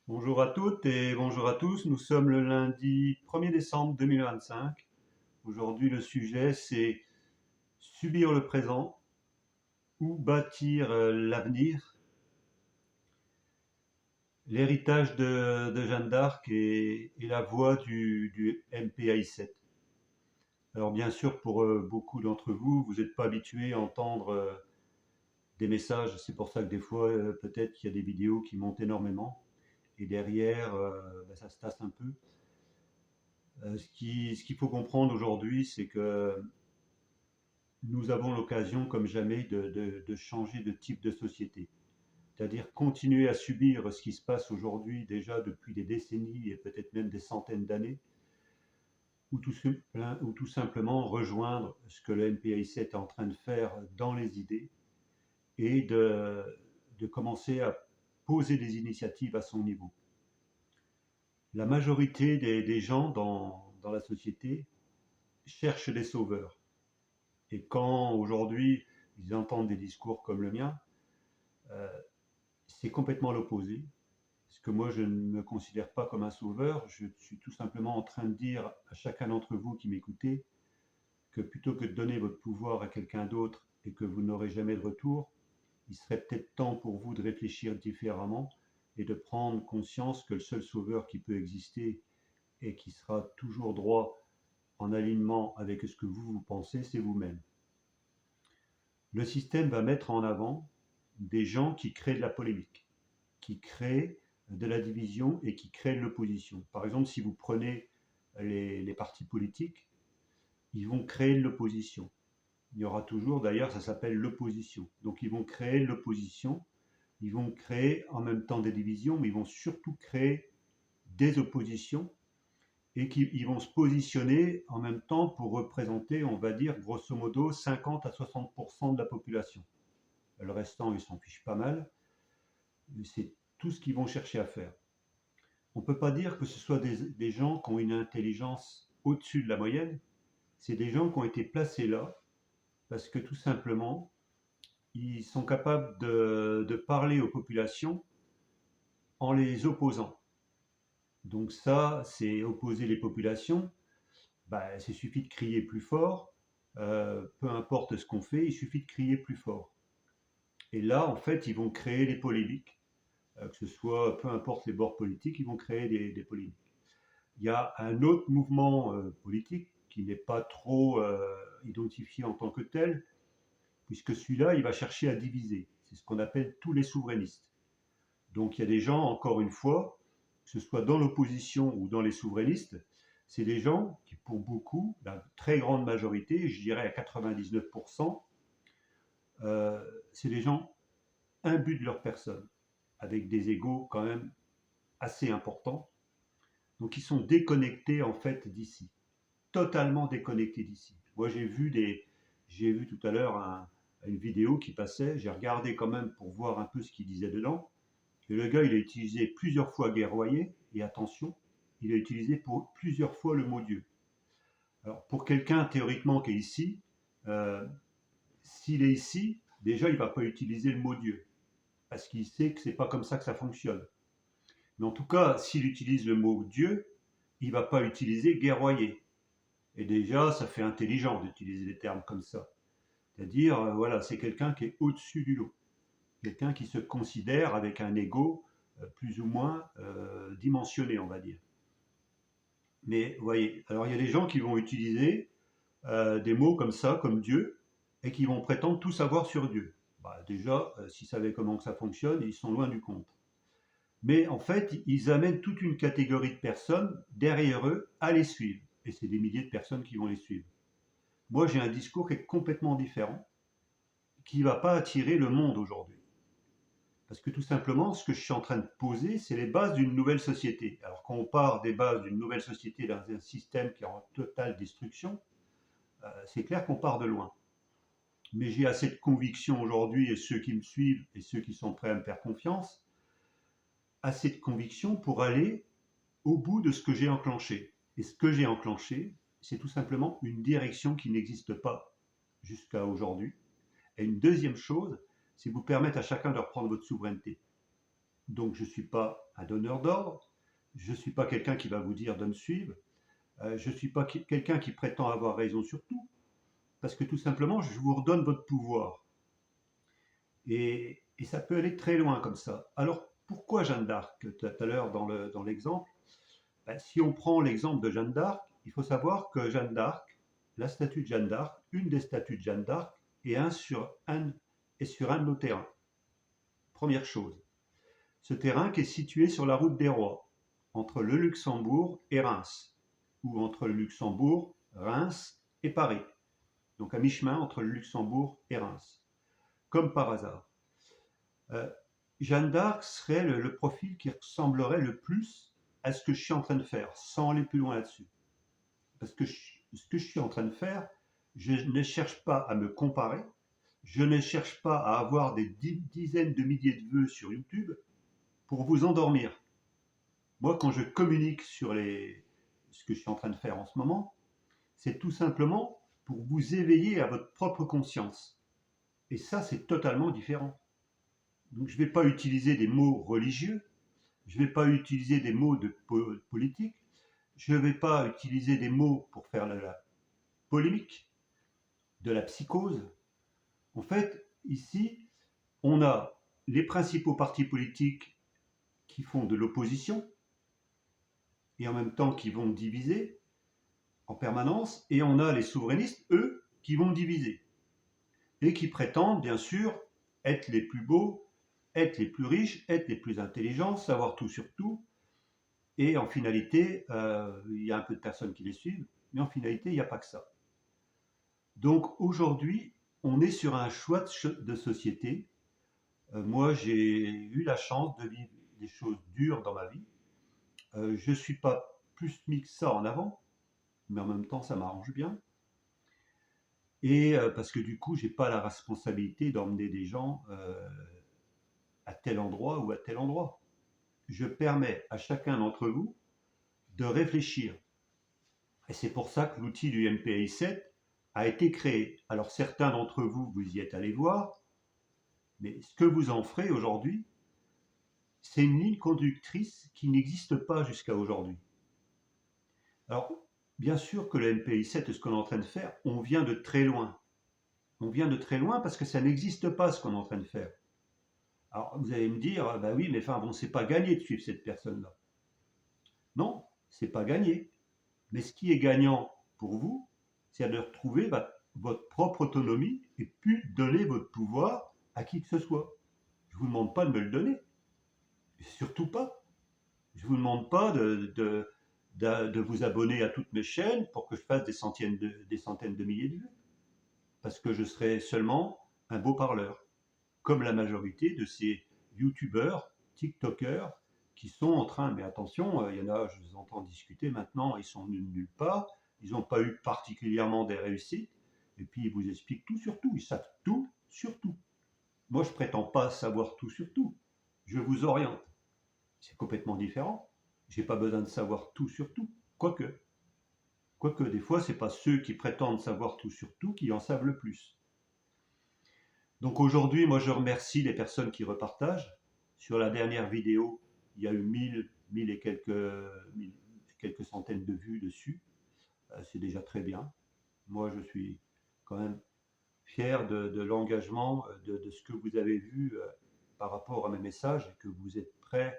Bonjour à toutes et bonjour à tous. Nous sommes le lundi 1er décembre 2025. Aujourd'hui, le sujet, c'est subir le présent ou bâtir l'avenir. L'héritage de Jeanne d'Arc et la voix du MPI7. Alors bien sûr, pour beaucoup d'entre vous, vous n'êtes pas habitués à entendre des messages. C'est pour ça que des fois, peut-être qu'il y a des vidéos qui montent énormément. Et derrière, ça se tasse un peu. Ce qu'il faut comprendre aujourd'hui, c'est que nous avons l'occasion, comme jamais, de changer de type de société. C'est-à-dire continuer à subir ce qui se passe aujourd'hui, déjà depuis des décennies et peut-être même des centaines d'années, ou tout simplement rejoindre ce que le NPI7 est en train de faire dans les idées et de commencer à poser des initiatives à son niveau. La majorité des gens dans la société cherchent des sauveurs. Et quand aujourd'hui ils entendent des discours comme le mien, euh, c'est complètement l'opposé. Parce que moi, je ne me considère pas comme un sauveur. Je suis tout simplement en train de dire à chacun d'entre vous qui m'écoutez que plutôt que de donner votre pouvoir à quelqu'un d'autre et que vous n'aurez jamais de retour, il serait peut-être temps pour vous de réfléchir différemment et de prendre conscience que le seul sauveur qui peut exister et qui sera toujours droit en alignement avec ce que vous pensez, c'est vous-même. Le système va mettre en avant des gens qui créent de la polémique, qui créent de la division et qui créent de l'opposition. Par exemple, si vous prenez les partis politiques, ils vont créer de l'opposition. Il y aura toujours, d'ailleurs, ça s'appelle l'opposition. Donc ils vont créer l'opposition, ils vont créer en même temps des divisions, mais ils vont surtout créer des oppositions et ils vont se positionner en même temps pour représenter, on va dire, grosso modo, 50 à 60% de la population. Le restant, ils s'en fichent pas mal. C'est tout ce qu'ils vont chercher à faire. On ne peut pas dire que ce soit des gens qui ont une intelligence au-dessus de la moyenne. C'est des gens qui ont été placés là parce que tout simplement, ils sont capables de parler aux populations en les opposant. Donc ça, c'est opposer les populations. Bah, il suffit de crier plus fort. Peu importe ce qu'on fait, il suffit de crier plus fort. Et là, en fait, ils vont créer des polémiques. Que ce soit, peu importe les bords politiques, ils vont créer des polémiques. Il y a un autre mouvement politique qui n'est pas trop identifié en tant que tel, puisque celui-là, il va chercher à diviser. C'est ce qu'on appelle tous les souverainistes. Donc il y a des gens, encore une fois, que ce soit dans l'opposition ou dans les souverainistes, c'est des gens qui, pour beaucoup, la très grande majorité, je dirais à 99%, c'est des gens imbus de leur personne, avec des égos quand même assez importants. Donc ils sont déconnectés en fait d'ici, totalement déconnectés d'ici. Moi j'ai vu tout à l'heure une vidéo qui passait, j'ai regardé quand même pour voir un peu ce qu'il disait dedans. Et le gars il a utilisé plusieurs fois guerroyer, et attention, il a utilisé pour plusieurs fois le mot Dieu. Alors pour quelqu'un théoriquement qui est ici, euh, s'il est ici, déjà il ne va pas utiliser le mot Dieu, parce qu'il sait que c'est pas comme ça que ça fonctionne. Mais en tout cas, s'il utilise le mot Dieu, il ne va pas utiliser guerroyer. Et déjà, ça fait intelligent d'utiliser des termes comme ça. C'est-à-dire, voilà, c'est quelqu'un qui est au-dessus du lot. Quelqu'un qui se considère avec un ego plus ou moins dimensionné, on va dire. Mais vous voyez, alors il y a des gens qui vont utiliser des mots comme ça, comme Dieu, et qui vont prétendre tout savoir sur Dieu. Bah, déjà, s'ils savaient comment que ça fonctionne, ils sont loin du compte. Mais en fait, ils amènent toute une catégorie de personnes derrière eux à les suivre. Et c'est des milliers de personnes qui vont les suivre. Moi, j'ai un discours qui est complètement différent, qui ne va pas attirer le monde aujourd'hui. Parce que tout simplement, ce que je suis en train de poser, c'est les bases d'une nouvelle société. Alors quand on part des bases d'une nouvelle société dans un système qui est en totale destruction, c'est clair qu'on part de loin. Mais j'ai assez de conviction aujourd'hui, et ceux qui me suivent et ceux qui sont prêts à me faire confiance, assez de conviction pour aller au bout de ce que j'ai enclenché. Et ce que j'ai enclenché, c'est tout simplement une direction qui n'existe pas jusqu'à aujourd'hui. Et une deuxième chose, c'est vous permettre à chacun de reprendre votre souveraineté. Donc je ne suis pas un donneur d'ordre, je ne suis pas quelqu'un qui va vous dire de me suivre, je ne suis pas quelqu'un qui prétend avoir raison sur tout, parce que tout simplement, je vous redonne votre pouvoir. Et ça peut aller très loin comme ça. Alors pourquoi Jeanne d'Arc? Tout à l'heure dans l'exemple, ben, si on prend l'exemple de Jeanne d'Arc, il faut savoir que Jeanne d'Arc, la statue de Jeanne d'Arc, une des statues de Jeanne d'Arc, est sur un de nos terrains. Première chose. Ce terrain qui est situé sur la route des Rois, entre le Luxembourg et Reims, ou entre le Luxembourg, Reims et Paris. Donc à mi-chemin entre le Luxembourg et Reims. Comme par hasard. Jeanne d'Arc serait le profil qui ressemblerait le plus à ce que je suis en train de faire, sans aller plus loin là-dessus. Parce que ce que je suis en train de faire, je ne cherche pas à me comparer, je ne cherche pas à avoir des dizaines de milliers de vues sur YouTube pour vous endormir. Moi, quand je communique sur ce que je suis en train de faire en ce moment, c'est tout simplement pour vous éveiller à votre propre conscience. Et ça, c'est totalement différent. Donc, je ne vais pas utiliser des mots religieux, je ne vais pas utiliser des mots de politique, je ne vais pas utiliser des mots pour faire de la polémique, de la psychose. En fait, ici, on a les principaux partis politiques qui font de l'opposition et en même temps qui vont diviser en permanence, et on a les souverainistes, eux, qui vont diviser et qui prétendent, bien sûr, être les plus beaux, être les plus riches, être les plus intelligents, savoir tout sur tout. Et en finalité, il y a un peu de personnes qui les suivent, mais en finalité, il n'y a pas que ça. Donc aujourd'hui, on est sur un choix de société. Moi, j'ai eu la chance de vivre des choses dures dans ma vie. Je ne suis pas plus mis que ça en avant, mais en même temps, ça m'arrange bien. Et parce que du coup, j'ai pas la responsabilité d'emmener des gens à tel endroit ou à tel endroit. Je permets à chacun d'entre vous de réfléchir. Et c'est pour ça que l'outil du MPI 7 a été créé. Alors certains d'entre vous, vous y êtes allés voir, mais ce que vous en ferez aujourd'hui, c'est une ligne conductrice qui n'existe pas jusqu'à aujourd'hui. Alors, bien sûr que le MPI 7 et ce qu'on est en train de faire, on vient de très loin. On vient de très loin parce que ça n'existe pas ce qu'on est en train de faire. Alors vous allez me dire, bah oui, mais enfin bon, c'est pas gagné de suivre cette personne-là. Non, c'est pas gagné. Mais ce qui est gagnant pour vous, c'est de retrouver votre propre autonomie et puis donner votre pouvoir à qui que ce soit. Je ne vous demande pas de me le donner. Surtout pas. Je ne vous demande pas de vous abonner à toutes mes chaînes pour que je fasse des centaines de milliers de vues. Parce que je serai seulement un beau parleur. Comme la majorité de ces youtubeurs, tiktokers, qui sont en train, mais attention, il y en a, je les entends discuter maintenant, ils sont nulle part, ils n'ont pas eu particulièrement des réussites, et puis ils vous expliquent tout sur tout, ils savent tout sur tout. Moi, je prétends pas savoir tout sur tout, je vous oriente. C'est complètement différent. J'ai pas besoin de savoir tout sur tout, quoique. Quoique, des fois, c'est pas ceux qui prétendent savoir tout sur tout qui en savent le plus. Donc aujourd'hui, moi je remercie les personnes qui repartagent. Sur la dernière vidéo, il y a eu 1000 et quelques centaines de vues dessus. C'est déjà très bien. Moi je suis quand même fier de l'engagement, de ce que vous avez vu par rapport à mes messages et que vous êtes prêts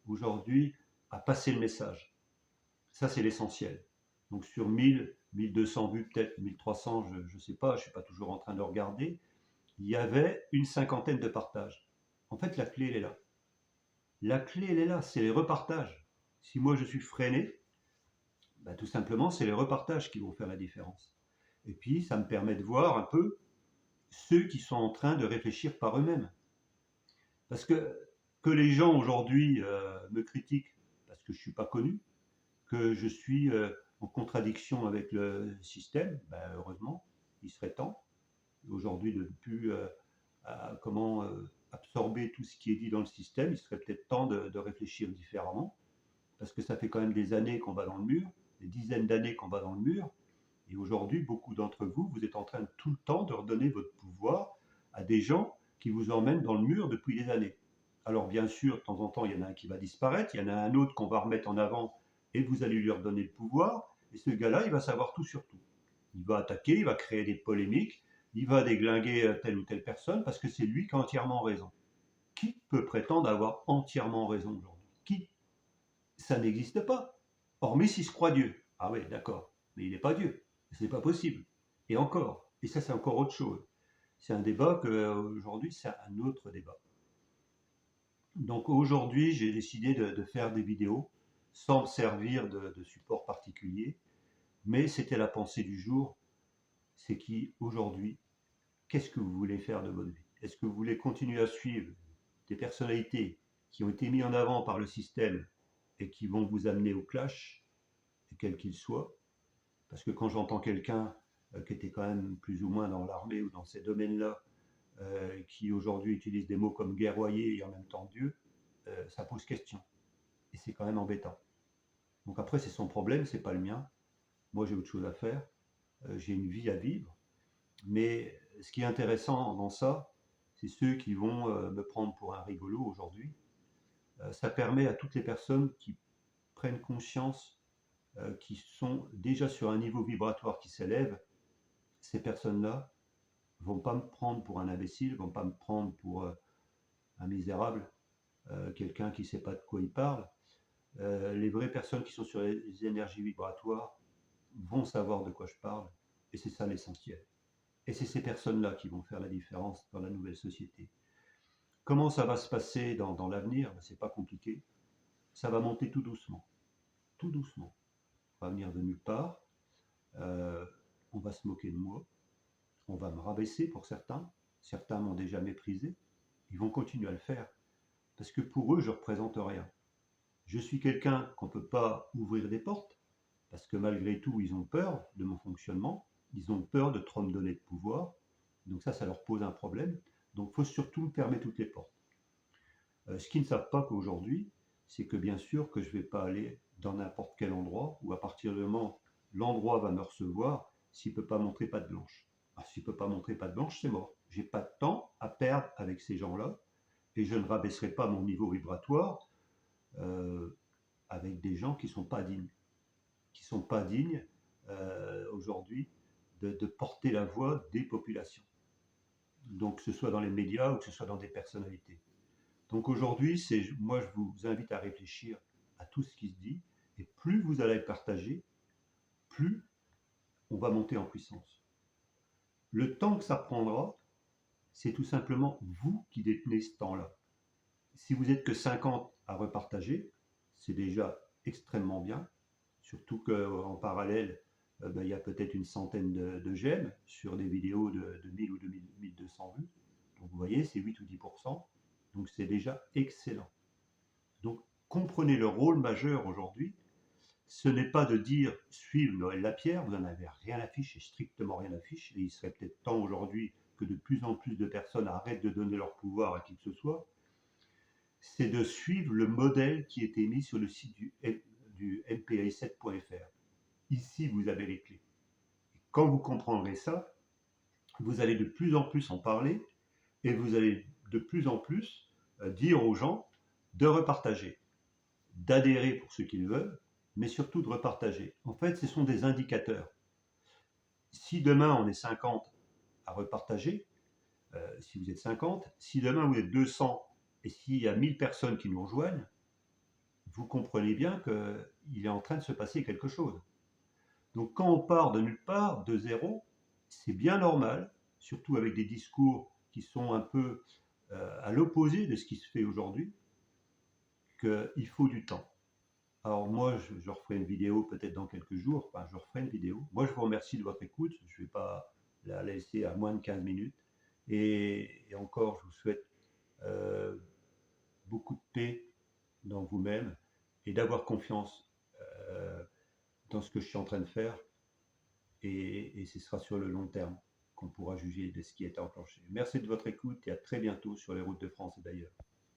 aujourd'hui à passer le message. Ça c'est l'essentiel. Donc sur 1000, 1200 vues, peut-être 1300, je ne sais pas, je ne suis pas toujours en train de regarder, il y avait une cinquantaine de partages. En fait, la clé, elle est là. La clé, elle est là, c'est les repartages. Si moi je suis freiné, bah, tout simplement, c'est les repartages qui vont faire la différence. Et puis, ça me permet de voir un peu ceux qui sont en train de réfléchir par eux-mêmes. Parce que les gens aujourd'hui me critiquent parce que je ne suis pas connu, que je suis en contradiction avec le système, bah, heureusement, il serait temps aujourd'hui de ne plus absorber tout ce qui est dit dans le système. Il serait peut-être temps de réfléchir différemment, parce que ça fait quand même des années qu'on va dans le mur, des dizaines d'années qu'on va dans le mur, et aujourd'hui, beaucoup d'entre vous, vous êtes en train de tout le temps de redonner votre pouvoir à des gens qui vous emmènent dans le mur depuis des années. Alors bien sûr, de temps en temps, il y en a un qui va disparaître, il y en a un autre qu'on va remettre en avant et vous allez lui redonner le pouvoir. Et ce gars-là, il va savoir tout sur tout. Il va attaquer, il va créer des polémiques, il va déglinguer telle ou telle personne parce que c'est lui qui a entièrement raison. Qui peut prétendre avoir entièrement raison aujourd'hui? Qui? Ça n'existe pas. Hormis s'il se croit Dieu. Ah oui, d'accord. Mais il n'est pas Dieu. C'est pas possible. Et encore. Et ça, c'est encore autre chose. C'est un débat que aujourd'hui, c'est un autre débat. Donc aujourd'hui, j'ai décidé de faire des vidéos sans me servir de support particulier. Mais c'était la pensée du jour. C'est qui, aujourd'hui, qu'est-ce que vous voulez faire de votre vie? Est-ce que vous voulez continuer à suivre des personnalités qui ont été mises en avant par le système et qui vont vous amener au clash, quel qu'il soit? Parce que quand j'entends quelqu'un qui était quand même plus ou moins dans l'armée ou dans ces domaines-là, qui aujourd'hui utilise des mots comme guerroyer et en même temps Dieu, ça pose question. Et c'est quand même embêtant. Donc après, c'est son problème, c'est pas le mien. Moi, j'ai autre chose à faire. J'ai une vie à vivre. Mais ce qui est intéressant dans ça, c'est ceux qui vont me prendre pour un rigolo aujourd'hui. Ça permet à toutes les personnes qui prennent conscience, qui sont déjà sur un niveau vibratoire qui s'élève, ces personnes-là vont pas me prendre pour un imbécile, vont pas me prendre pour un misérable, quelqu'un qui ne sait pas de quoi il parle. Les vraies personnes qui sont sur les énergies vibratoires vont savoir de quoi je parle, et c'est ça l'essentiel. Et c'est ces personnes-là qui vont faire la différence dans la nouvelle société. Comment ça va se passer dans l'avenir? C'est pas compliqué. Ça va monter tout doucement. Tout doucement. On va venir de nulle part. Euh, on va se moquer de moi. On va me rabaisser pour certains. Certains m'ont déjà méprisé. Ils vont continuer à le faire. Parce que pour eux, je ne représente rien. Je suis quelqu'un qu'on ne peut pas ouvrir des portes. Parce que malgré tout, ils ont peur de mon fonctionnement. Ils ont peur de trop me donner de pouvoir. Donc ça leur pose un problème. Donc il faut surtout me fermer toutes les portes. Ce qu'ils ne savent pas qu'aujourd'hui, c'est que bien sûr que je ne vais pas aller dans n'importe quel endroit où à partir du moment l'endroit va me recevoir, s'il ne peut pas montrer patte blanche. S'il ne peut pas montrer patte blanche, c'est mort. J'ai pas de temps à perdre avec ces gens-là et je ne rabaisserai pas mon niveau vibratoire avec des gens qui ne sont pas dignes. Qui sont pas dignes aujourd'hui de porter la voix des populations. Donc que ce soit dans les médias ou que ce soit dans des personnalités. Donc aujourd'hui, moi je vous invite à réfléchir à tout ce qui se dit, et plus vous allez partager, plus on va monter en puissance. Le temps que ça prendra, c'est tout simplement vous qui détenez ce temps-là. Si vous n'êtes que 50 à repartager, c'est déjà extrêmement bien, surtout qu'en parallèle, il y a peut-être une centaine de j'aime sur des vidéos de 1000 ou de 1200 vues. Donc vous voyez, c'est 8 ou 10%. Donc c'est déjà excellent. Donc comprenez le rôle majeur aujourd'hui. Ce n'est pas de dire suivre Noël Lapierre, vous n'en avez rien à fiche et strictement rien à fiche. Et il serait peut-être temps aujourd'hui que de plus en plus de personnes arrêtent de donner leur pouvoir à qui que ce soit. C'est de suivre le modèle qui est mis sur le site du mpi7.fr. Ici, vous avez les clés. Et quand vous comprendrez ça, vous allez de plus en plus en parler et vous allez de plus en plus dire aux gens de repartager, d'adhérer pour ceux qui le veulent, mais surtout de repartager. En fait, ce sont des indicateurs. Si demain on est 50 à repartager, si vous êtes 50, si demain vous êtes 200 et s'il y a 1000 personnes qui nous rejoignent, vous comprenez bien qu'il est en train de se passer quelque chose. Donc quand on part de nulle part, de zéro, c'est bien normal, surtout avec des discours qui sont un peu à l'opposé de ce qui se fait aujourd'hui, qu'il faut du temps. Alors moi, je referai une vidéo peut-être dans quelques jours, enfin je referai une vidéo. Moi, je vous remercie de votre écoute, je ne vais pas la laisser à moins de 15 minutes. Et encore, je vous souhaite beaucoup de paix dans vous-même et d'avoir confiance dans ce que je suis en train de faire. Et ce sera sur le long terme qu'on pourra juger de ce qui est enclenché. Merci de votre écoute et à très bientôt sur les routes de France et d'ailleurs.